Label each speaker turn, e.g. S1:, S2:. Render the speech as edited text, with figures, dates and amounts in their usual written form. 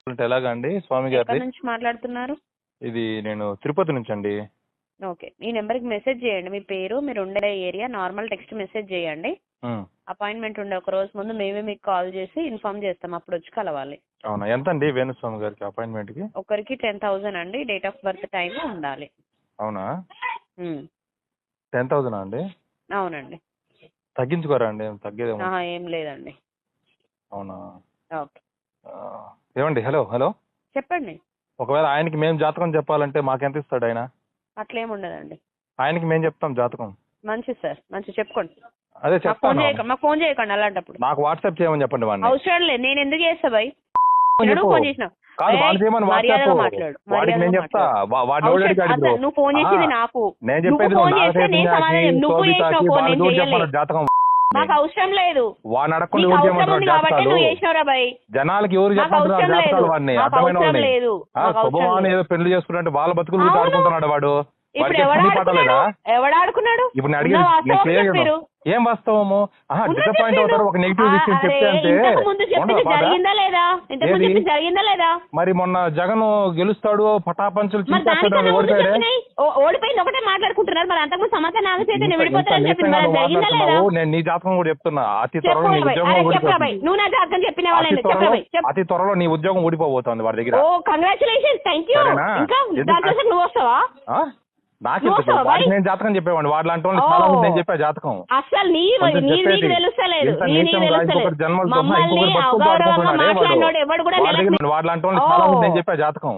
S1: అంటే ఎలాగండి స్వామి
S2: ఎక్కడి
S1: గారిది?
S2: నుంచి మాట్లాడుతున్నారు?
S1: ఇది నేను తిరుపతి నుంచి అండి.
S2: ఓకే, ఈ నెంబర్కి మెసేజ్ చేయండి. మీ పేరు, మీరు ఉండే ఏరియా, నార్మల్ టెక్స్ట్ మెసేజ్ చేయండి. అపాయింట్మెంట్ ఉండే ఒక రోజు ముందు మేమే మీకు కాల్ చేసి ఇన్ఫార్మ్ చేస్తాం, అప్పుడు వచ్చి కలవాలి.
S1: అవునా, ఎంత అండి వేణుస్వామి గారికి అపాయింట్మెంట్ కి?
S2: ఒకరికి 10,000 అండి. డేట్ ఆఫ్ బర్త్ టైం ఉండాలి.
S1: అవునా, 10,000 అండి?
S2: అవునండి.
S1: తగ్గించుకోరా అండి, తగ్గేదేమో.
S2: ఏం లేదండి.
S1: అవునా,
S2: ఓకే.
S1: ఏమండి? హలో హలో,
S2: చెప్పండి.
S1: ఒకవేళ ఆయనకి మేము జాతకం చెప్పాలంటే మాకెంత ఇస్తాడు ఆయన?
S2: అట్లేం ఉండదండి.
S1: ఆయనకి మేము చెప్తాం జాతకం.
S2: మంచిది సార్, మంచి చెప్పుకోండి.
S1: అదే చెప్తాను.
S2: మాకు ఫోన్ చేయకండి అలాంటప్పుడు.
S1: నాకు వాట్సాప్ చేయమని చెప్పండి వాడిని.
S2: అవసరం లేదు, నేను ఎందుకు చేస్తా భయ్? ఫోన్ చేసిన
S1: కాదు, వాడు చేయమని వాట్సాప్
S2: మాట్లాడు.
S1: వాడికి నేను చెప్తా. వాడు
S2: నువ్వు ఫోన్ చేసింది నాకు.
S1: నేను చెప్పేది
S2: ఫోన్ చేస్తే నేను సమాధానం, నువ్వు చేసినావు ఫోన్, నేను చేయలేదు.
S1: జాతకం
S2: మాకు అవసరం లేదు.
S1: వాడిని అడగకుండా
S2: నీకు
S1: ఎవరు
S2: అవసరం ఉంది కాబట్టి
S1: చేయమంటారు
S2: నువ్వు చేసినావురా భయ్.
S1: జనాలకి ఎవరు
S2: మాకు
S1: చెప్పమంటారు
S2: అవసరం లేదు.
S1: జాతకాలు? వాడిని
S2: మాకు
S1: అర్థమైన
S2: అవసరం
S1: వాడిని
S2: లేదు. మాకు అవసరం
S1: శుభమాని
S2: లేదు.
S1: ఏదో పెళ్లి చేసుకుంటే వాళ్ళ బతుకులు గురించి
S2: అవును.
S1: ఆడుకుంటున్నాడు వాడు.
S2: ఇప్పుడు
S1: వాడికి పని పట్టలేదా?
S2: ఎవడాడుకున్నాడు?
S1: ఇప్పుడు నేను అడిగి ఏం వాస్తవము? డిసప్పాయింట్ అవుతారు ఒక నెగిటివ్ విషయం చెప్తే అంటే.
S2: జరిగిందా లేదా? జరిగిందా లేదా?
S1: మరి మొన్న జగన్ గెలుస్తాడు పటాపంచులు
S2: ఓడిపోయింది ఒకటే మాట్లాడుకుంటున్నారు. మరి అంతకుముందు సమాచారం ఆగచేస్తే విడిపోతారని చెప్పింది, జరిగిందా లేదా?
S1: నేను నీ జాతకం కూడా చెప్తున్నా. అతి త్వరలో నీ ఉద్యోగం ఊడిపోతుంది.
S2: నువ్వు నా జాతకం చెప్పిన
S1: అతి త్వరలో నీ ఉద్యోగం ఊడిపోబోతోంది వాడి దగ్గర.
S2: ఓ కంగ్రాచులేషన్స్, థ్యాంక్ యూ. ఇంకా నువ్వు వస్తావా?
S1: వాడికి నేను జాతకం చెప్పేవాడిని. వాడు లాంటి వాళ్ళు చాలా మంది నేను చెప్పా జాతకం.
S2: అసలు నీకు తెలుస్తలేదు.
S1: జన్మలు వాడు లాంటి వాళ్ళు చాలా మంది నేను చెప్పా జాతకం.